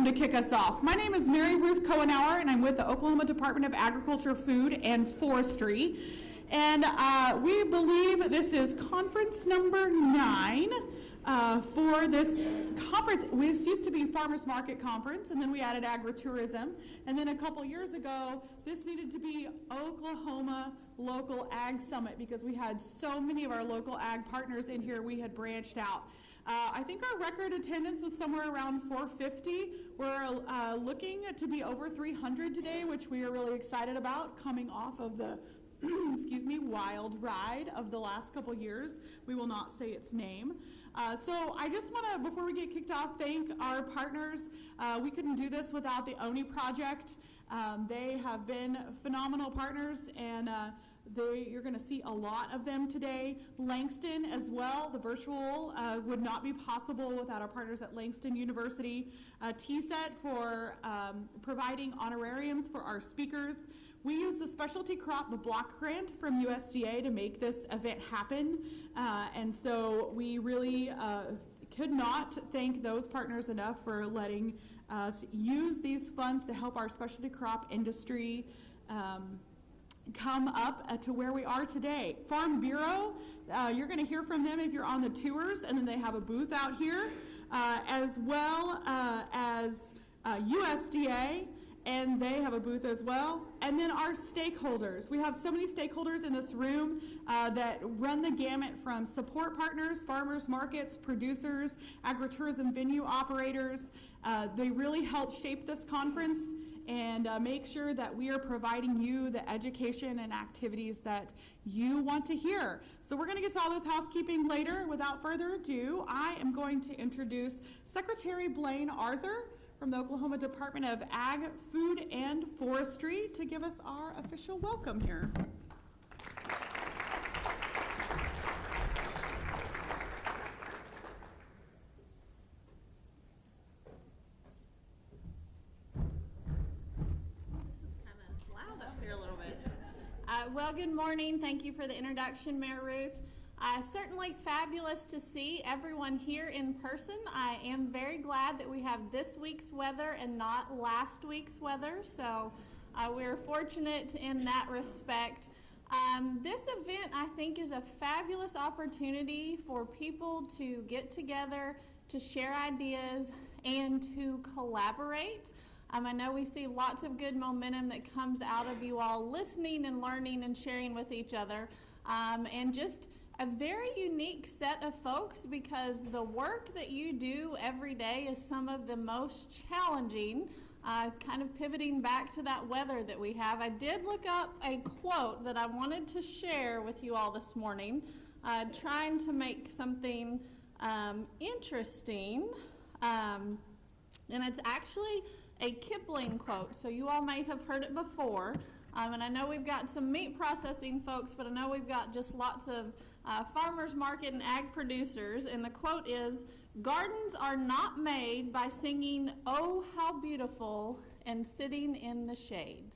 welcome to kick us off. My name is Mary Ruth Cohenauer, and I'm with the Oklahoma Department of Agriculture, Food, and Forestry. And we believe this is conference number 9 for this conference. This used to be Farmers Market Conference, and then we added agritourism. And then a couple years ago, this needed to be Oklahoma Local Ag Summit because we had so many of our local ag partners in here, we had branched out. I think our record attendance was somewhere around 450. We're looking to be over 300 today, which we are really excited about, coming off of the wild ride of the last couple years. We will not say its name. So I just want to, before we get kicked off, thank our partners. We couldn't do this without the ONI Project. They have been phenomenal partners, and you're going to see a lot of them today. Langston as well, the virtual would not be possible without our partners at Langston University. TSET for providing honorariums for our speakers. We use the Specialty Crop Block Grant from USDA to make this event happen, and so we really could not thank those partners enough for letting us use these funds to help our specialty crop industry come up to where we are today. Farm Bureau, you're going to hear from them if you're on the tours, and then they have a booth out here, as well as USDA, and they have a booth as well. And then our stakeholders. We have so many stakeholders in this room that run the gamut from support partners, farmers markets, producers, agritourism venue operators. They really help shape this conference and make sure that we are providing you the education and activities that you want to hear. So we're going to get to all this housekeeping later. Without further ado, I am going to introduce Secretary Blayne Arthur from the Oklahoma Department of Ag, Food, and Forestry to give us our official welcome here. Well, good morning. Thank you for the introduction, Mayor Ruth. Certainly fabulous to see everyone here in person. I am very glad that we have this week's weather and not last week's weather, so we're fortunate in that respect. This event, I think, is a fabulous opportunity for people to get together, to share ideas, and to collaborate. I know we see lots of good momentum that comes out of you all listening and learning and sharing with each other, and just a very unique set of folks because the work that you do every day is some of the most challenging, kind of pivoting back to that weather that we have. I did look up a quote that I wanted to share with you all this morning, trying to make something interesting, and it's actually a Kipling quote, so you all may have heard it before. And I know we've got some meat processing folks, but I know we've got just lots of farmers market and ag producers. And the quote is, "Gardens are not made by singing, 'Oh, how beautiful,' and sitting in the shade."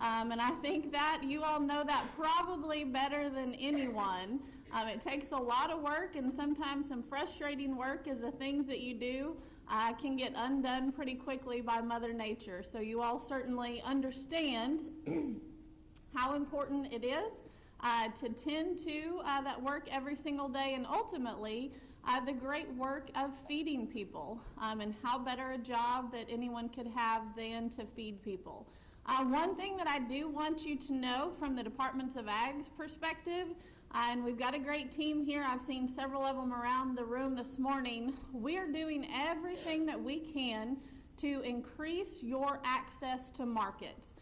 And I think that you all know that probably better than anyone. It takes a lot of work, and sometimes some frustrating work as the things that you do can get undone pretty quickly by Mother Nature. So you all certainly understand how important it is to tend to that work every single day, and ultimately the great work of feeding people, and how better a job that anyone could have than to feed people. One thing that I do want you to know from the Department of Ag's perspective, and we've got a great team here, I've seen several of them around the room this morning, we are doing everything that we can to increase your access to markets.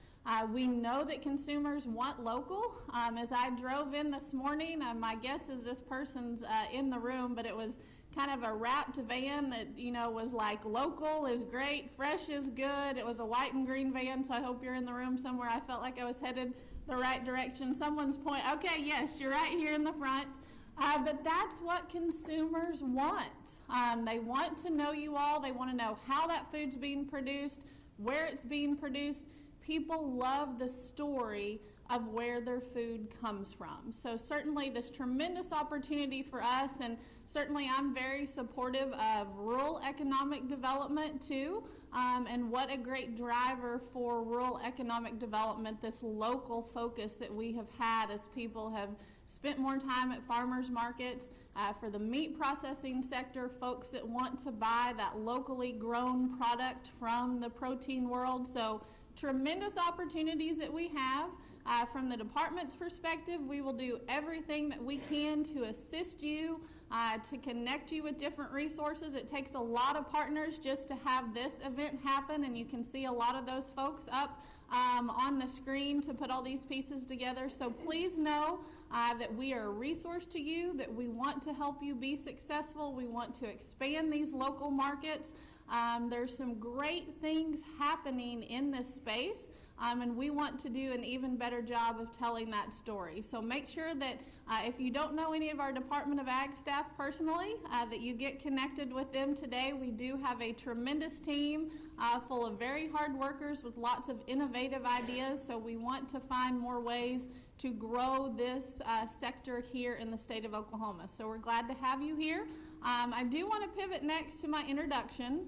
We know that consumers want local. As I drove in this morning, my guess is this person's in the room, but it was kind of a wrapped van that, was like, local is great, fresh is good. It was a white and green van, so I hope you're in the room somewhere. I felt like I was headed the right direction. Someone's okay, yes, you're right here in the front. But that's what consumers want. They want to know you all. They want to know how that food's being produced, where it's being produced. People love the story of where their food comes from. So certainly this tremendous opportunity for us, and certainly I'm very supportive of rural economic development too, and what a great driver for rural economic development, this local focus that we have had as people have spent more time at farmers markets, for the meat processing sector, folks that want to buy that locally grown product from the protein world. So tremendous opportunities that we have. From the department's perspective, we will do everything that we can to assist you, to connect you with different resources. It takes a lot of partners just to have this event happen, and you can see a lot of those folks up on the screen to put all these pieces together. So please know that we are a resource to you, that we want to help you be successful. We want to expand these local markets. There's some great things happening in this space, and we want to do an even better job of telling that story. So make sure that if you don't know any of our Department of Ag staff personally, that you get connected with them today. We do have a tremendous team full of very hard workers with lots of innovative ideas, so we want to find more ways to grow this sector here in the state of Oklahoma. So we're glad to have you here. I do want to pivot next to my introduction.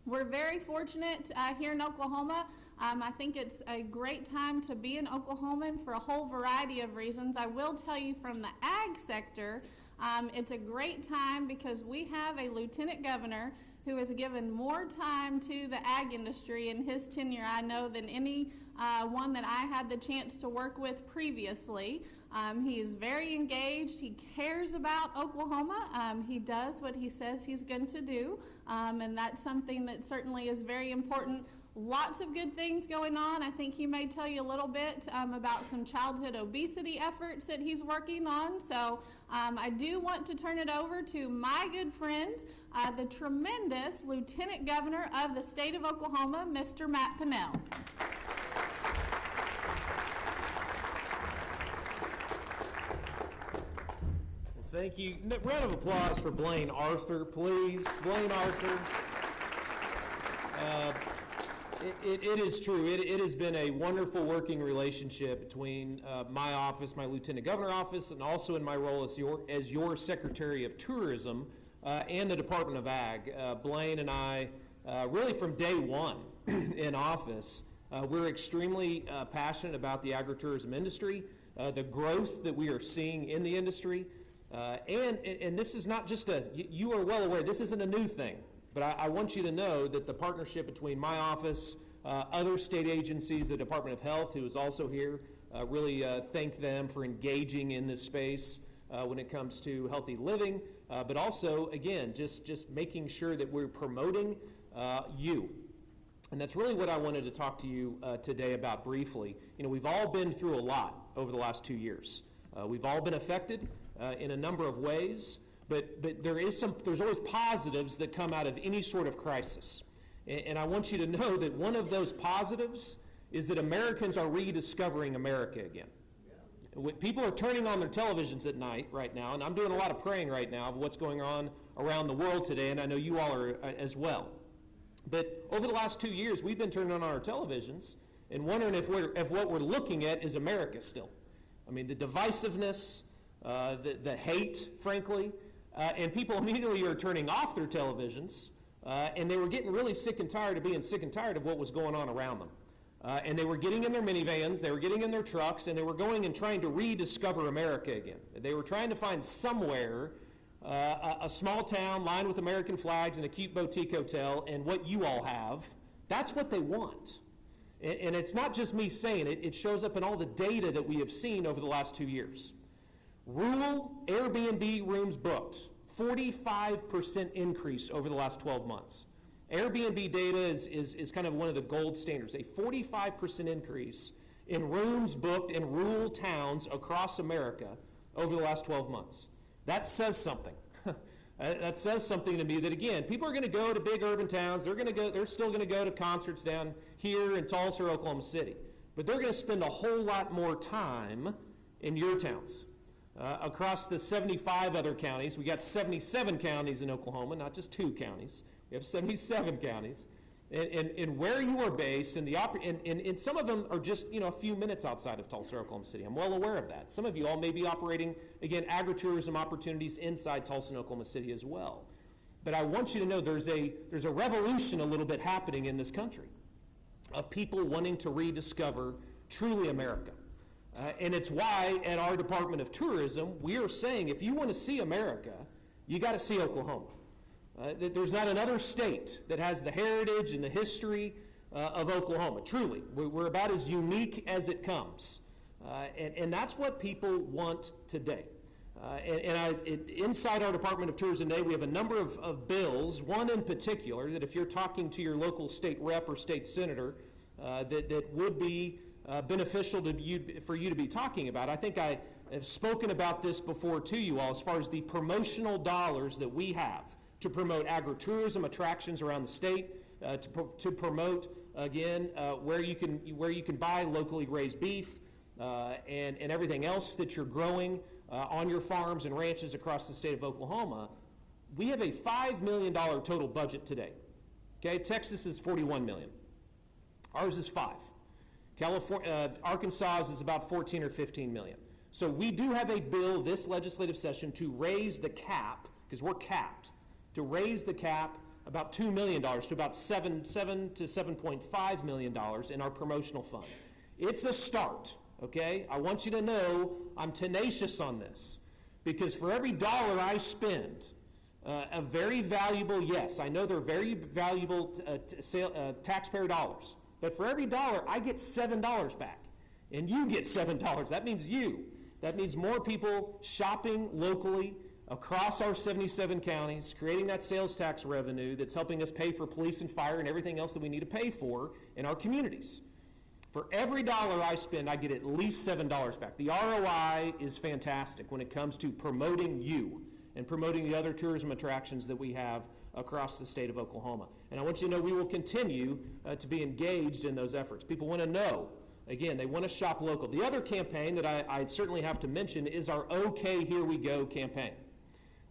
We're very fortunate here in Oklahoma. I think it's a great time to be an Oklahoman for a whole variety of reasons. I will tell you from the ag sector, it's a great time because we have a lieutenant governor who has given more time to the ag industry in his tenure, I know, than any one that I had the chance to work with previously. He is very engaged. He cares about Oklahoma. He does what he says he's going to do, and that's something that certainly is very important. Lots of good things going on. I think he may tell you a little bit about some childhood obesity efforts that he's working on. So I do want to turn it over to my good friend, the tremendous Lieutenant Governor of the state of Oklahoma, Mr. Matt Pinnell. Thank you. Round of applause for Blayne Arthur, please. Blayne Arthur. It is true. It has been a wonderful working relationship between my office, my Lieutenant Governor office, and also in my role as your Secretary of Tourism and the Department of Ag. Blayne and I, really from day one in office, we're extremely passionate about the agritourism industry, the growth that we are seeing in the industry. And this is not just you are well aware, this isn't a new thing, but I want you to know that the partnership between my office, other state agencies, the Department of Health, who is also here, really thank them for engaging in this space when it comes to healthy living, but also, again, just making sure that we're promoting you. And that's really what I wanted to talk to you today about briefly. You know, we've all been through a lot over the last 2 years. We've all been affected in a number of ways, but there's always positives that come out of any sort of crisis. And I want you to know that one of those positives is that Americans are rediscovering America again. Yeah. People are turning on their televisions at night right now, and I'm doing a lot of praying right now of what's going on around the world today, and I know you all are as well. But over the last 2 years, we've been turning on our televisions and wondering if what we're looking at is America still. I mean, the divisiveness, the hate, frankly, and people immediately are turning off their televisions, and they were getting really sick and tired of being sick and tired of what was going on around them. And they were getting in their minivans, they were getting in their trucks, and they were going and trying to rediscover America again. They were trying to find somewhere a small town lined with American flags and a cute boutique hotel, and what you all have, that's what they want. And it's not just me saying it, it shows up in all the data that we have seen over the last 2 years. Rural Airbnb rooms booked, 45% increase over the last 12 months. Airbnb data is kind of one of the gold standards, a 45% increase in rooms booked in rural towns across America over the last 12 months. That says something. That says something to me that, again, people are going to go to big urban towns. They're still going to go to concerts down here in Tulsa or Oklahoma City. But they're going to spend a whole lot more time in your towns. Across the 75 other counties, we got 77 counties in Oklahoma, not just 2 counties. We have 77 counties. and where you are based, and some of them are just a few minutes outside of Tulsa, Oklahoma City. I'm well aware of that. Some of you all may be operating, again, agritourism opportunities inside Tulsa and Oklahoma City as well. But I want you to know there's a revolution a little bit happening in this country of people wanting to rediscover truly America. And it's why at our Department of Tourism, we are saying if you want to see America, you got to see Oklahoma. There's not another state that has the heritage and the history of Oklahoma. Truly, we're about as unique as it comes. And that's what people want today. Inside our Department of Tourism today, we have a number of bills, one in particular, that if you're talking to your local state rep or state senator, that would be beneficial for you to be talking about. I think I have spoken about this before to you all as far as the promotional dollars that we have to promote agritourism attractions around the state, to promote, again, where you can buy locally raised beef and everything else that you're growing on your farms and ranches across the state of Oklahoma. We have a $5 million total budget today. Okay, Texas is $41 million. Ours is $5. Arkansas is about $14 or $15 million. So we do have a bill this legislative session to raise the cap, because we're capped, to raise the cap about $2 million to about $7 to $7.5 million in our promotional fund. It's a start, okay? I want you to know I'm tenacious on this, because for every dollar I spend, a very valuable, yes, I know they're very valuable taxpayer dollars, but for every dollar I get $7 back, and you get $7. That means you. That means more people shopping locally across our 77 counties, creating that sales tax revenue that's helping us pay for police and fire and everything else that we need to pay for in our communities. For every dollar I spend, I get at least $7 back. The ROI is fantastic when it comes to promoting you and promoting the other tourism attractions that we have across the state of Oklahoma. And I want you to know we will continue to be engaged in those efforts. People want to know. Again, they want to shop local. The other campaign that I certainly have to mention is our OK Here We Go campaign.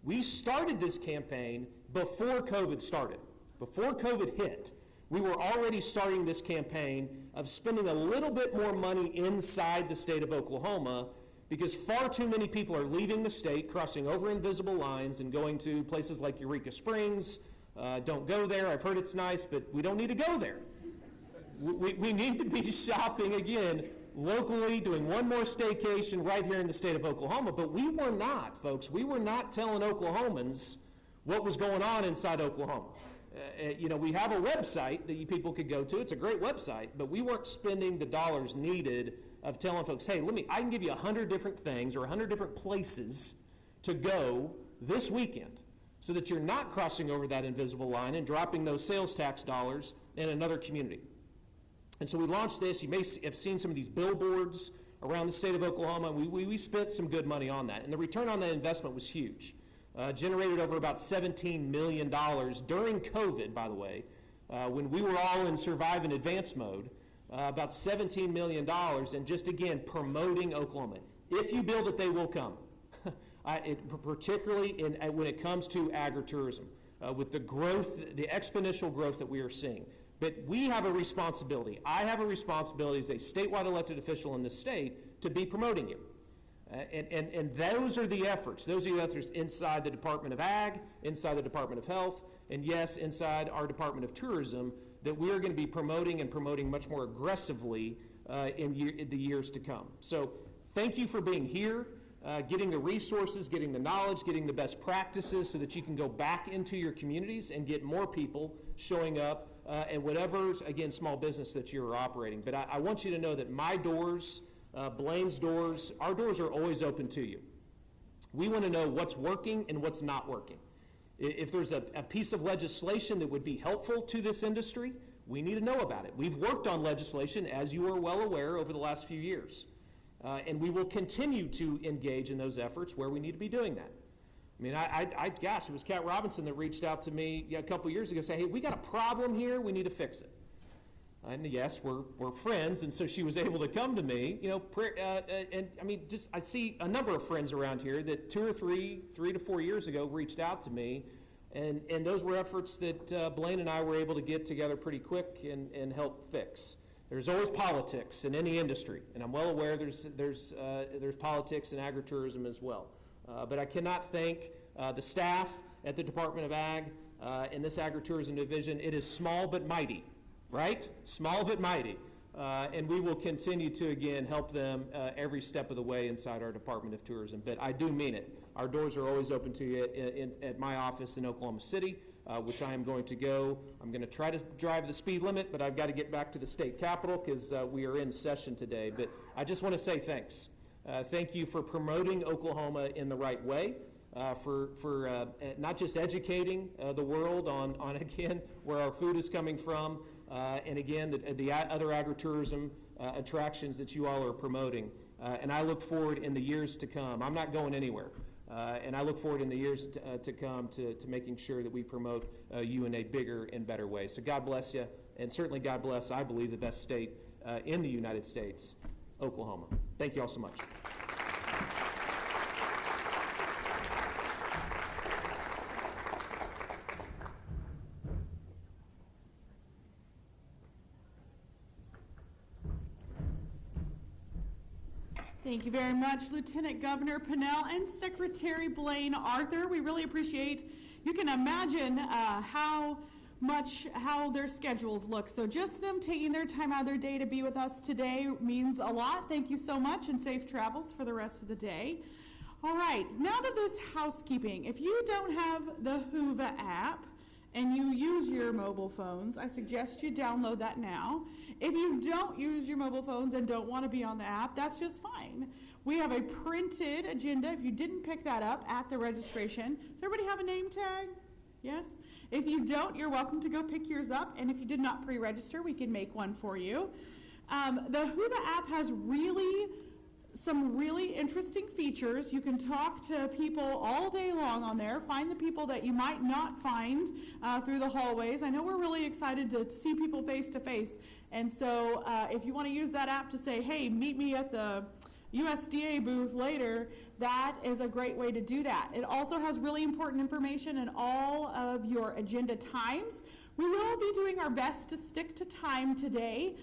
We started this campaign before COVID started. Before COVID hit, we were already starting this campaign of spending a little bit more money inside the state of Oklahoma, because far too many people are leaving the state, crossing over invisible lines and going to places like Eureka Springs. Don't go there. I've heard it's nice, but we don't need to go there. We need to be shopping, again, locally, doing one more staycation right here in the state of Oklahoma. But we were not, folks. We were not telling Oklahomans what was going on inside Oklahoma. We have a website that you people could go to. It's a great website, but we weren't spending the dollars needed of telling folks, hey, I can give you 100 different things or 100 different places to go this weekend so that you're not crossing over that invisible line and dropping those sales tax dollars in another community. And so we launched this. You may have seen some of these billboards around the state of Oklahoma. We spent some good money on that. And the return on that investment was huge. Generated over about $17 million during COVID, by the way, when we were all in survive and advance mode. About $17 million, and just, again, promoting Oklahoma. If you build it, they will come. Particularly when it comes to agritourism, with the growth, the exponential growth that we are seeing. But we have a responsibility. I have a responsibility as a statewide elected official in this state to be promoting you. And those are the efforts. Those are the efforts inside the Department of Ag, inside the Department of Health, and yes, inside our Department of Tourism, that we are going to be promoting much more aggressively in the years to come. So thank you for being here, getting the resources, getting the knowledge, getting the best practices so that you can go back into your communities and get more people showing up at whatever, again, small business that you're operating. But I want you to know that my doors, Blayne's doors, our doors are always open to you. We want to know what's working and what's not working. If there's a piece of legislation that would be helpful to this industry, we need to know about it. We've worked on legislation, as you are well aware, over the last few years. And we will continue to engage in those efforts where we need to be doing that. I mean, gosh, it was Kat Robinson that reached out to me a couple years ago saying, hey, we got a problem here, we need to fix it. And yes, we're friends, and so she was able to come to me, and I mean, I see a number of friends around here that 2 or 3 to 4 years ago reached out to me And those were efforts that Blayne and I were able to get together pretty quick and help fix. There's always politics in any industry, and I'm well aware there's politics in agritourism as well. But I cannot thank the staff at the Department of Ag in this agritourism division. It is small but mighty, right? Small but mighty. And we will continue to, again, help them every step of the way inside our Department of Tourism. But I do mean it. Our doors are always open to you at my office in Oklahoma City, which I am going to go. I'm going to try to drive the speed limit, but I've got to get back to the state capitol because we are in session today. But I just want to say thanks. Thank you for promoting Oklahoma in the right way, for not just educating the world on again, where our food is coming from, and again, the other agritourism attractions that you all are promoting. And I look forward in the years to come. I'm not going anywhere. And I look forward in the years to come to making sure that we promote you in a bigger and better way. So God bless you, and certainly God bless, I believe, the best state in the United States, Oklahoma. Thank you all so much. Thank you very much, Lieutenant Governor Pinnell and Secretary Blayne Arthur. We really appreciate, you can imagine how their schedules look. So just them taking their time out of their day to be with us today means a lot. Thank you so much, and safe travels for the rest of the day. All right, now to this housekeeping. If you don't have the Whova app and you use your mobile phones, I suggest you download that now. If you don't use your mobile phones and don't want to be on the app, that's just fine. We have a printed agenda if you didn't pick that up at the registration. Does everybody have a name tag? Yes? If you don't, you're welcome to go pick yours up, and if you did not pre-register, we can make one for you. The Whova app has some really interesting features. You can talk to people all day long on there, find the people that you might not find through the hallways. I know we're really excited to see people face to face, and so if you want to use that app to say, hey, meet me at the USDA booth later, that is a great way to do that. It also has really important information in all of your agenda times. We will be doing our best to stick to time today.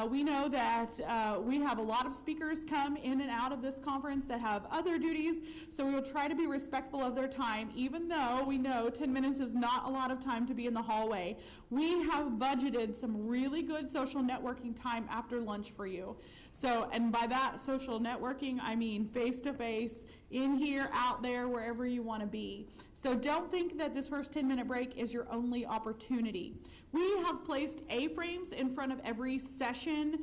We know that we have a lot of speakers come in and out of this conference that have other duties, so we will try to be respectful of their time, even though we know 10 minutes is not a lot of time to be in the hallway. We have budgeted some really good social networking time after lunch for you. So, and by that social networking, I mean face-to-face, in here, out there, wherever you want to be. So don't think that this first 10-minute break is your only opportunity. We have placed A-frames in front of every session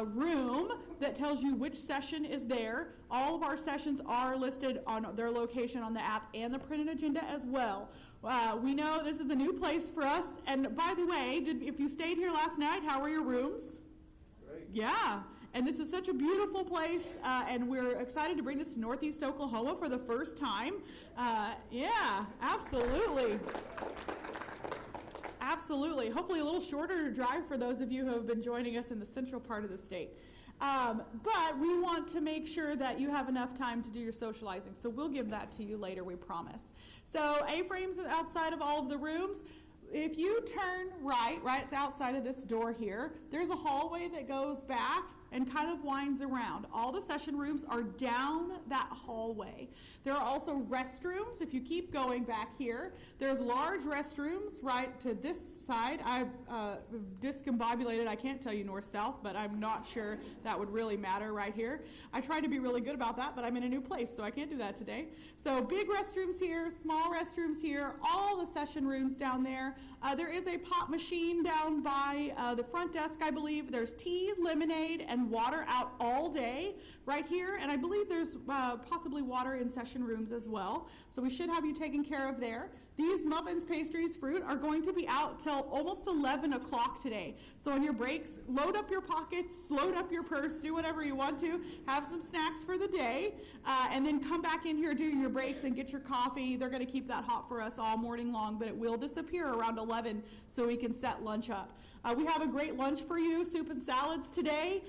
room that tells you which session is there. All of our sessions are listed on their location on the app and the printed agenda as well. We know this is a new place for us. And by the way, if you stayed here last night, how were your rooms? Great. Yeah. And this is such a beautiful place, and we're excited to bring this to Northeast Oklahoma for the first time. Yeah, absolutely. Absolutely. Hopefully a little shorter drive for those of you who have been joining us in the central part of the state. But we want to make sure that you have enough time to do your socializing, so we'll give that to you later, we promise. So A-frames outside of all of the rooms. If you turn right outside of this door here, there's a hallway that goes back and kind of winds around. All the session rooms are down that hallway. There are also restrooms. If you keep going back here, there's large restrooms right to this side. I've discombobulated, I can't tell you north-south, but I'm not sure that would really matter right here. I try to be really good about that, but I'm in a new place, so I can't do that today. So big restrooms here, small restrooms here, all the session rooms down there. There is a pop machine down by the front desk, I believe. There's tea, lemonade, and water out all day right here, and I believe there's possibly water in session rooms as well, so we should have you taken care of there. These muffins, pastries, fruit are going to be out till almost 11 o'clock today. So on your breaks, load up your pockets, load up your purse, do whatever you want to, have some snacks for the day, and then come back in here during your breaks and get your coffee. They're going to keep that hot for us all morning long, but it will disappear around 11 so we can set lunch up. We have a great lunch for you, soup and salads today.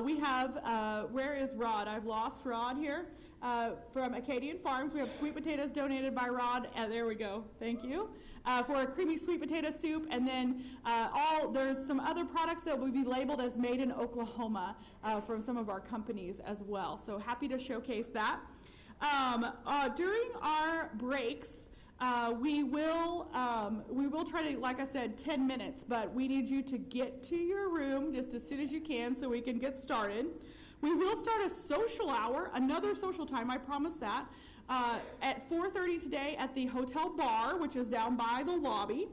We have, where is Rod? I've lost Rod here. from Acadian Farms. We have sweet potatoes donated by Rod. There we go. Thank you. For a creamy sweet potato soup. And then there's some other products that will be labeled as made in Oklahoma from some of our companies as well. So happy to showcase that. During our breaks, we will try to, like I said, 10 minutes, but we need you to get to your room just as soon as you can so we can get started. We will start a social hour, another social time, I promise that, at 4:30 today at the hotel bar, which is down by the lobby.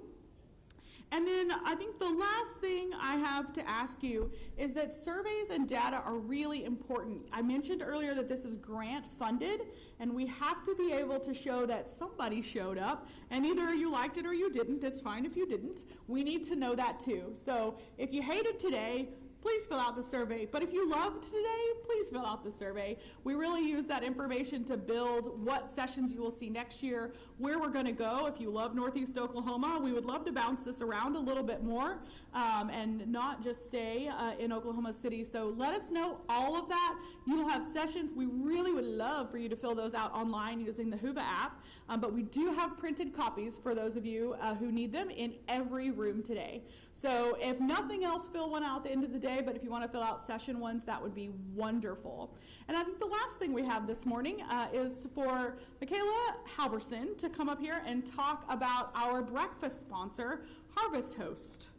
And then I think the last thing I have to ask you is that surveys and data are really important. I mentioned earlier that this is grant funded, and we have to be able to show that somebody showed up, and either you liked it or you didn't. It's fine if you didn't. We need to know that too. So if you hated today, please fill out the survey. But if you loved today, please fill out the survey. We really use that information to build what sessions you will see next year, where we're going to go. If you love Northeast Oklahoma, we would love to bounce this around a little bit more and not just stay in Oklahoma City. So let us know all of that. You'll have sessions. We really would love for you to fill those out online using the Whova app. But we do have printed copies for those of you who need them in every room today. So if nothing else, fill one out at the end of the day, but if you want to fill out session ones, that would be wonderful. And I think the last thing we have this morning is for Michaela Halverson to come up here and talk about our breakfast sponsor, Harvest Host.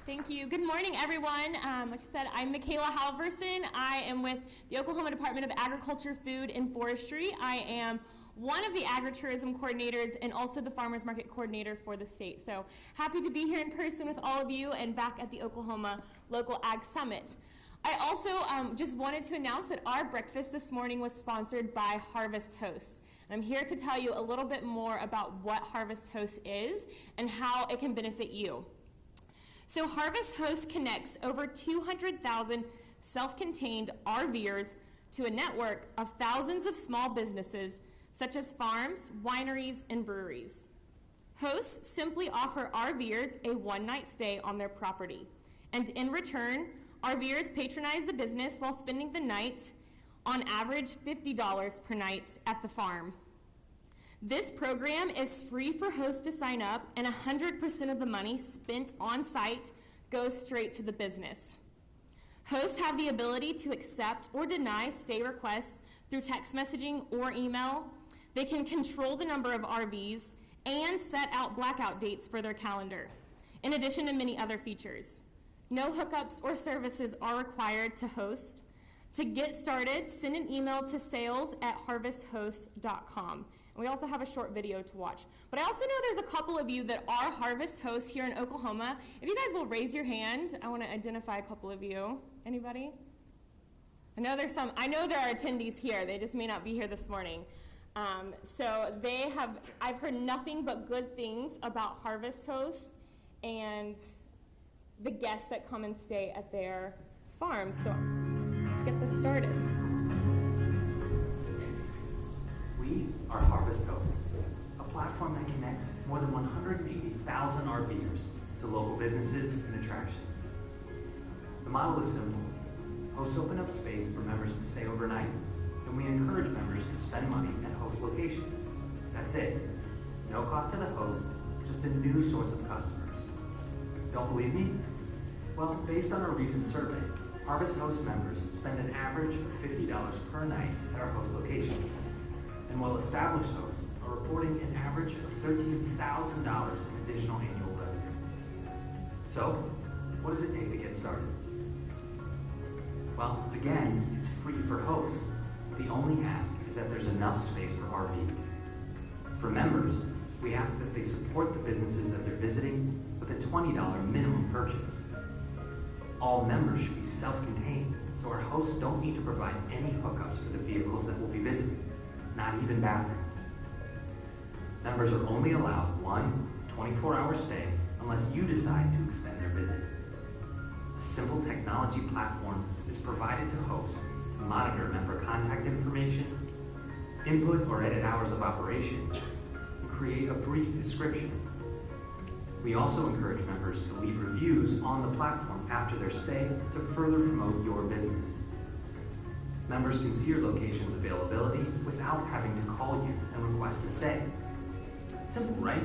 Thank you. Good morning, everyone. Like I said, I'm Michaela Halverson. I am with the Oklahoma Department of Agriculture, Food, and Forestry. I am one of the agritourism coordinators and also the farmers market coordinator for the state. So happy to be here in person with all of you and back at the Oklahoma Local Ag Summit. I also just wanted to announce that our breakfast this morning was sponsored by Harvest Host. I'm here to tell you a little bit more about what Harvest Host is and how it can benefit you. So Harvest Host connects over 200,000 self-contained RVers to a network of thousands of small businesses such as farms, wineries, and breweries. Hosts simply offer RVers a one-night stay on their property, and in return, RVers patronize the business while spending the night, on average $50 per night, at the farm. This program is free for hosts to sign up, and 100% of the money spent on site goes straight to the business. Hosts have the ability to accept or deny stay requests through text messaging or email. They can control the number of RVs and set out blackout dates for their calendar, in addition to many other features. No hookups or services are required to host. To get started, send an email to sales@harvesthost.com. And we also have a short video to watch. But I also know there's a couple of you that are Harvest Hosts here in Oklahoma. If you guys will raise your hand, I want to identify a couple of you. Anybody? I know there are attendees here. They just may not be here this morning. So I've heard nothing but good things about Harvest Hosts and the guests that come and stay at their farm. So let's get this started. We are Harvest Hosts, a platform that connects more than 180,000 RVers to local businesses and attractions. The model is simple. Hosts open up space for members to stay overnight, and we encourage members to spend money at host locations. That's it. No cost to the host, just a new source of customers. Don't believe me? Well, based on our recent survey, Harvest Host members spend an average of $50 per night at our host locations. And well-established hosts are reporting an average of $13,000 in additional annual revenue. So, what does it take to get started? Well, again, it's free for hosts. The only ask is that there's enough space for RVs. For members, we ask that they support the businesses that they're visiting with a $20 minimum purchase. All members should be self-contained, so our hosts don't need to provide any hookups for the vehicles that we'll be visiting. Not even bathrooms. Members are only allowed one 24-hour stay unless you decide to extend their visit. A simple technology platform is provided to hosts to monitor member contact information, input or edit hours of operation, and create a brief description. We also encourage members to leave reviews on the platform after their stay to further promote your business. Members can see your location's availability without having to call you and request a stay. Simple, right?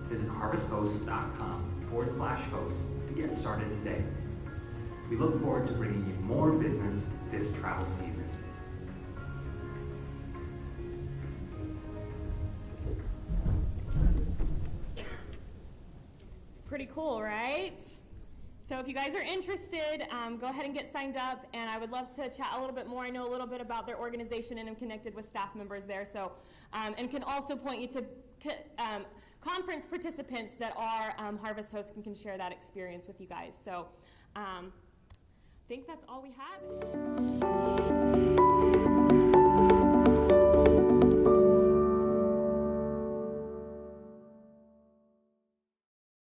Visit harvesthosts.com/host to get started today. We look forward to bringing you more business this travel season. It's pretty cool, right? So if you guys are interested, go ahead and get signed up, and I would love to chat a little bit more. I know a little bit about their organization, and I'm connected with staff members there, so and can also point you to conference participants that are Harvest hosts and can share that experience with you guys. So I think that's all we had.